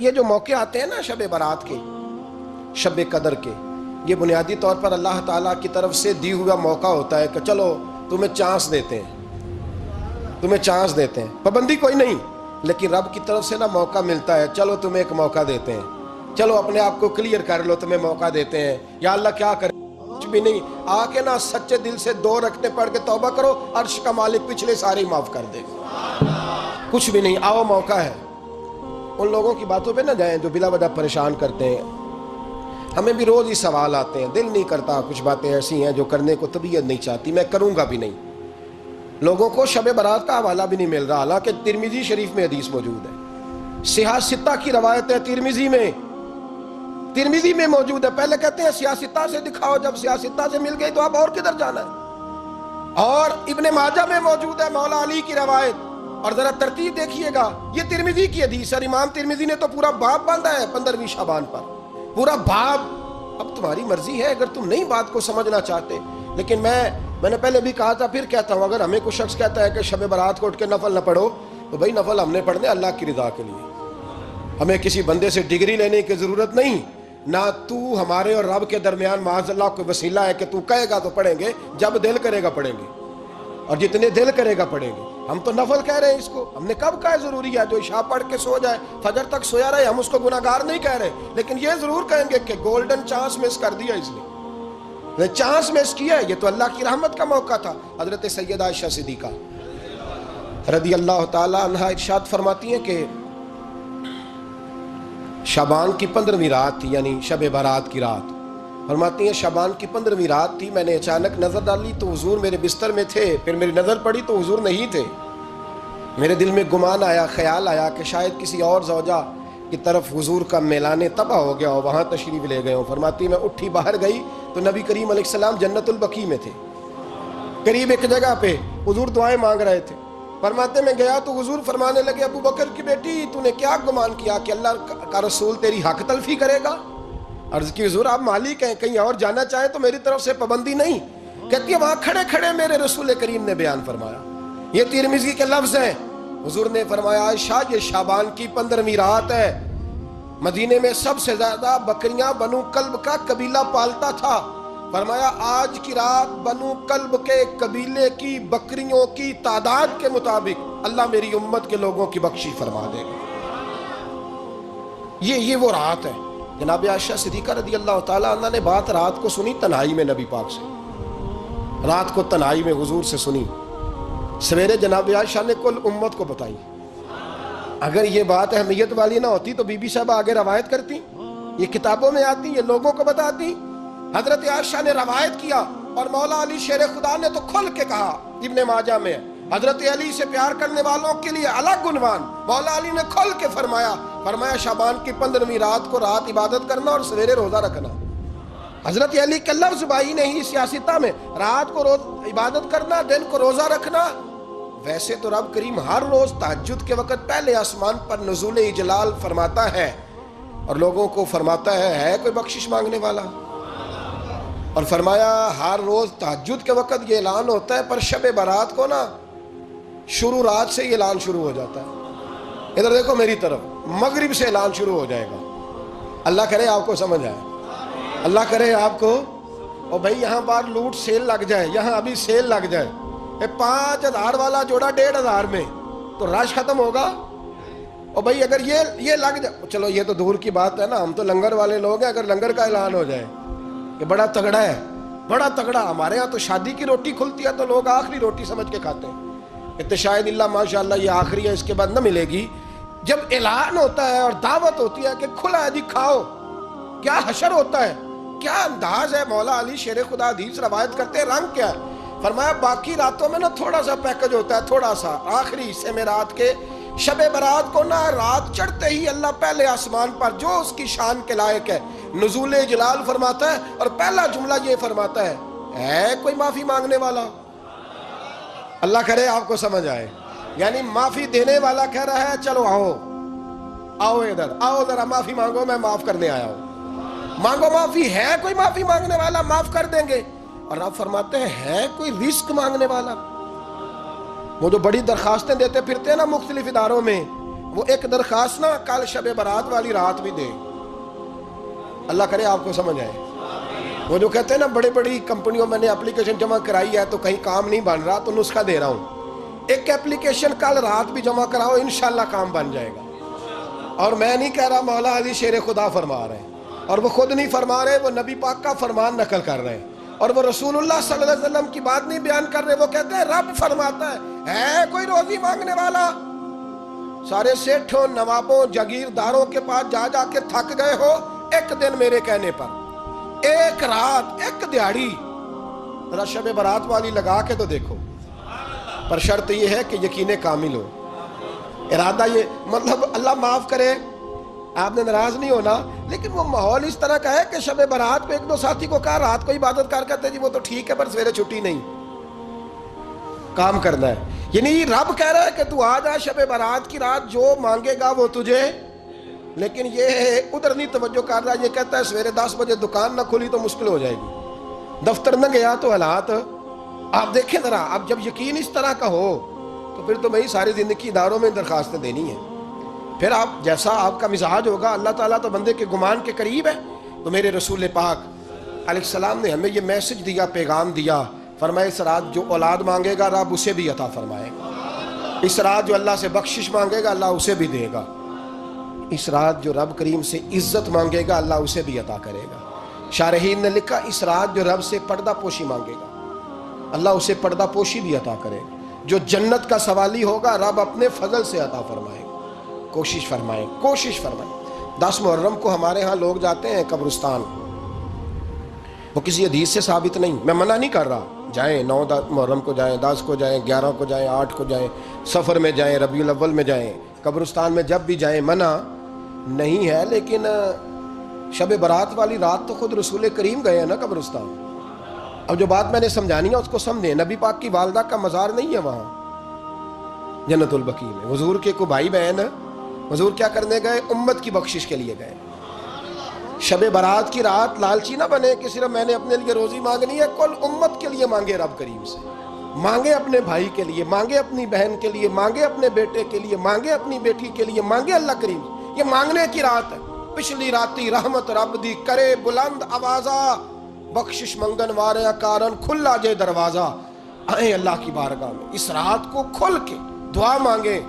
یہ جو موقع آتے ہیں نا شب برات کے، شب قدر کے، یہ بنیادی طور پر اللہ تعالیٰ کی طرف سے دی ہوا موقع ہوتا ہے کہ چلو تمہیں چانس دیتے ہیں، تمہیں چانس دیتے ہیں، پابندی کوئی نہیں، لیکن رب کی طرف سے نا موقع ملتا ہے، چلو تمہیں ایک موقع دیتے ہیں، چلو اپنے آپ کو کلیئر کر لو، تمہیں موقع دیتے ہیں۔ یا اللہ کیا کرے، کچھ بھی نہیں، آ کے نا سچے دل سے 2 رکعتیں پڑھ کے توبہ کرو، عرش کا مالک پچھلے سارے ہی معاف کر دے گا۔ کچھ بھی نہیں، آؤ موقع ہے۔ ان لوگوں کی باتوں پہ نہ جائیں جو بلا وجہ پریشان کرتے ہیں، ہمیں بھی روز ہی سوال آتے ہیں، دل نہیں کرتا، کچھ باتیں ایسی ہیں جو کرنے کو طبیعت نہیں چاہتی، میں کروں گا بھی نہیں۔ لوگوں کو شب برات کا حوالہ بھی نہیں مل رہا، حالانکہ ترمذی شریف میں حدیث موجود ہے، صحاح ستہ کی روایت ہے، ترمذی میں موجود ہے۔ پہلے کہتے ہیں سیاستہ سے دکھاؤ، جب سیاستہ سے مل گئی تو اب اور کدھر جانا ہے۔ اور ابن ماجہ میں موجود ہے مولا علی کی روایت، اور ذرا ترتیب دیکھیے گا، یہ ترمذی کی حدیث ہے، امام ترمذی نے تو پورا باب باندھا ہے 15ویں شعبان پر، پورا باب۔ اب تمہاری مرضی ہے اگر تم نہیں بات کو سمجھنا چاہتے، لیکن میں نے پہلے بھی کہا تھا، پھر کہتا ہوں، اگر ہمیں کوئی شخص کہتا ہے کہ شب برات کو اٹھ کے نفل نہ پڑھو، تو بھائی نفل ہم نے پڑھنے اللہ کی رضا کے لیے، ہمیں کسی بندے سے ڈگری لینے کی ضرورت نہیں، نہ تو ہمارے اور رب کے درمیان معاذ اللہ کوئی وسیلہ ہے کہ تو کہے گا تو پڑھیں گے، جب دل کرے گا پڑھیں گے، اور جتنے دل کرے گا پڑھیں گے۔ ہم تو نفل کہہ رہے ہیں اس کو، ہم نے کب کہا ضروری ہے جو عشاء پڑھ کے سو جائے فجر تک سویا رہے، ہم اس کو گناہگار نہیں کہہ رہے، لیکن یہ ضرور کہیں گے کہ گولڈن چانس مس کر دیا اس نے، چانس مس کیا ہے، یہ تو اللہ کی رحمت کا موقع تھا۔ حضرت سیدہ عائشہ صدیقہ رضی اللہ تعالی عنہا ارشاد فرماتی ہیں کہ شعبان کی 15ویں رات تھی، یعنی شب برات کی رات، فرماتی ہیں شعبان کی 15ویں رات تھی، میں نے اچانک نظر ڈالی تو حضور میرے بستر میں تھے، پھر میری نظر پڑی تو حضور نہیں تھے، میرے دل میں گمان آیا، خیال آیا کہ شاید کسی اور زوجہ کی طرف حضور کا میلان طبع ہو گیا ہو، وہاں تشریف لے گئے ہوں۔ فرماتی میں اٹھی باہر گئی تو نبی کریم علیہ السلام جنت البقیع میں تھے، قریب ایک جگہ پہ حضور دعائیں مانگ رہے تھے۔ فرماتے میں گیا تو حضور فرمانے لگے، ابو بکر کی بیٹی تو نے کیا گمان کیا کہ اللہ کا رسول تیری حق تلفی کرے گا؟ عرض کی حضور آپ مالک ہیں، کہیں اور جانا چاہیں تو میری طرف سے پابندی نہیں۔ کہتی ہے وہاں کھڑے کھڑے میرے رسول کریم نے بیان فرمایا، یہ ترمذی کے لفظ ہیں، حضور نے فرمایا عائشہ یہ شعبان کی 15ویں رات ہے، مدینے میں سب سے زیادہ بکریاں بنو کلب کا قبیلہ پالتا تھا، فرمایا آج کی رات بنو کلب کے قبیلے کی بکریوں کی تعداد کے مطابق اللہ میری امت کے لوگوں کی بخشش فرما دے گا۔ یہ وہ رات ہے۔ جناب عائشہ صدیقہ رضی اللہ تعالیٰ عنہ نے بات رات کو سنی تنہائی میں، نبی پاک سے رات کو تنہائی میں حضور سے سنی، سویرے جناب عائشہ نے کل امت کو بتائی۔ اگر یہ بات اہمیت والی نہ ہوتی تو بی بی صاحبہ آگے روایت کرتی، یہ کتابوں میں آتی، یہ لوگوں کو بتاتی۔ حضرت عائشہ نے روایت کیا اور مولا علی شیر خدا نے تو کھل کے کہا، ابن ماجہ میں حضرت علی سے پیار کرنے والوں کے لیے الگ عنوان، مولا علی نے کھل کے فرمایا شعبان کی 15ویں رات کو رات عبادت کرنا اور سویرے روزہ رکھنا۔ حضرت علی کے لفظ بائی نہیں سیاستہ میں، رات کو عبادت کرنا، دن کو روزہ رکھنا۔ ویسے تو رب کریم ہر روز تہجد کے وقت پہلے آسمان پر نزول اجلال فرماتا ہے اور لوگوں کو فرماتا ہے کوئی بخشش مانگنے والا، اور فرمایا ہر روز تہجد کے وقت یہ اعلان ہوتا ہے، پر شب برات کو نا شروع رات سے یہ اعلان شروع ہو جاتا ہے۔ ادھر دیکھو میری طرف، مغرب سے اعلان شروع ہو جائے گا۔ اللہ کرے آپ کو سمجھ آئے، اللہ کرے آپ کو، اور بھائی یہاں بار لوٹ سیل لگ جائے، یہاں ابھی سیل لگ جائے، 5000 والا جوڑا 1500 میں، تو رش ختم ہوگا۔ اور بھائی اگر یہ لگ جائے، چلو یہ تو دور کی بات ہے نا، ہم تو لنگر والے لوگ ہیں، اگر لنگر کا اعلان ہو جائے کہ بڑا تگڑا ہے، بڑا تگڑا، ہمارے ہاں تو شادی کی روٹی کھلتی ہے تو لوگ آخری روٹی سمجھ کے کھاتے ہیں، کہ شاید اللہ ماشاءاللہ یہ آخری ہے، اس کے بعد نہ ملے گی۔ جب اعلان ہوتا ہے اور دعوت ہوتی ہے کہ کھلا ہے جی کھاؤ، کیا حشر ہوتا ہے، کیا انداز ہے۔ مولا علی شیر خدا حدیث روایت کرتے ہیں، رنگ کیا ہے؟ فرمایا باقی راتوں میں نا تھوڑا سا پیکج ہوتا ہے، تھوڑا سا، آخری حصے میں رات کے شب برات کو نا رات چڑھتے ہی اللہ پہلے آسمان پر جو اس کی شان کے لائق ہے نزول جلال فرماتا ہے، اور پہلا جملہ یہ فرماتا ہے کوئی معافی مانگنے والا؟ اللہ کرے آپ کو سمجھ آئے، یعنی معافی دینے والا کہہ رہا ہے چلو آؤ ادھر آؤ، ذرا معافی مانگو، میں معاف کرنے آیا ہوں، مانگو معافی، ہے کوئی معافی مانگنے والا؟ معاف کر دیں گے۔ اور آپ فرماتے ہیں ہے کوئی رزق مانگنے والا؟ وہ جو بڑی درخواستیں دیتے پھرتے ہیں نا مختلف اداروں میں، وہ ایک درخواست نہ کل شب برات والی رات بھی دے. اللہ کرے آپ کو سمجھ آئے. وہ جو کہتے ہیں نا بڑی بڑی کمپنیوں میں نے اپلیکیشن جمع کرائی ہے تو کہیں کام نہیں بن رہا، تو نسخہ دے رہا ہوں، ایک اپلیکیشن کل رات بھی جمع کراؤ، انشاءاللہ کام بن جائے گا. اور میں نہیں کہہ رہا، مولا علی شیر خدا فرما رہے ہیں، اور وہ خود نہیں فرما رہے، وہ نبی پاک کا فرمان نقل کر رہے ہیں، اور وہ رسول اللہ صلی اللہ علیہ وسلم کی بات نہیں بیان کر رہے. وہ کہتے ہیں رب فرماتا ہے کوئی روزی مانگنے والا؟ سارے سیٹھوں، نوابوں، جاگیرداروں کے پاس جا جا کے تھک گئے ہو، ایک دن میرے کہنے پر، ایک رات، ایک دیہڑی ذرا شب برات والی لگا کے تو دیکھو. پر شرط یہ ہے کہ یقین کامل ہو. ارادہ یہ مطلب اللہ معاف کرے، آپ نے ناراض نہیں ہونا، لیکن وہ ماحول اس طرح کا ہے کہ شب برات پہ ایک دو ساتھی کو کہا رات کو عبادت کر کہتے جی وہ تو ٹھیک ہے پر سویرے چھٹی نہیں، کام کرنا ہے. یعنی رب کہہ رہا ہے کہ تو آ جا شب برات کی رات، جو مانگے گا وہ تجھے. لیکن یہ ادھر نہیں توجہ کر رہا، یہ کہتا ہے سویرے 10 بجے دکان نہ کھلی تو مشکل ہو جائے گی، دفتر نہ گیا تو حالات. آپ دیکھیں ذرا، اب جب یقین اس طرح کا ہو تو پھر تو میں ساری زندگی اداروں میں درخواستیں دینی ہیں. پھر آپ جیسا آپ کا مزاج ہوگا، اللہ تعالیٰ تو بندے کے گمان کے قریب ہے. تو میرے رسول پاک علیہ السلام نے ہمیں یہ میسج دیا، پیغام دیا، فرمایا اس رات جو اولاد مانگے گا رب اسے بھی عطا فرمائے گا. اس رات جو اللہ سے بخشش مانگے گا اللہ اسے بھی دے گا. اس رات جو رب کریم سے عزت مانگے گا اللہ اسے بھی عطا کرے گا. شارحین نے لکھا اس رات جو رب سے پردہ پوشی مانگے گا اللہ اسے پردہ پوشی بھی عطا کرے گا. جو جنت کا سوالی ہوگا رب اپنے فضل سے عطا فرمائے گا. کوشش فرمائیں، کوشش فرمائیں. 10 محرم کو ہمارے ہاں لوگ جاتے ہیں قبرستان، وہ کسی حدیث سے ثابت نہیں، میں منع نہیں کر رہا، جائیں 9 محرم کو جائیں، 10 کو جائیں، 11 کو جائیں، 8 کو جائیں، سفر میں جائیں، ربیع الاول میں جائیں، قبرستان میں جب بھی جائیں، منع نہیں ہے. لیکن شب برات والی رات تو خود رسول کریم گئے ہیں نا قبرستان. اب جو بات میں نے سمجھانی ہے اس کو سمجھیں. نبی پاک کی والدہ کا مزار نہیں ہے وہاں جنت البقیع میں. حضور کے کو بھائی بہن، حضور کیا کرنے گئے؟ امت کی بخشش کے لیے گئے. شب برات کی رات لالچی نہ بنے کہ صرف میں نے اپنے لیے روزی مانگنی ہے، کل امت کے لیے مانگے رب کریم سے. مانگے اپنے بھائی کے لیے، مانگے اپنی بہن کے لیے، مانگے اپنے بیٹے کے لیے، مانگے اپنی بیٹی کے لیے، مانگے اللہ کریم. یہ مانگنے کی رات ہے. پچھلی راتی رحمت رب دی کرے بلند آوازہ، بخشش منگن واریاں کارن کھلا جے دروازہ. آئیں اللہ کی بارگاہ میں اس رات کو کھل کے دعا مانگیں.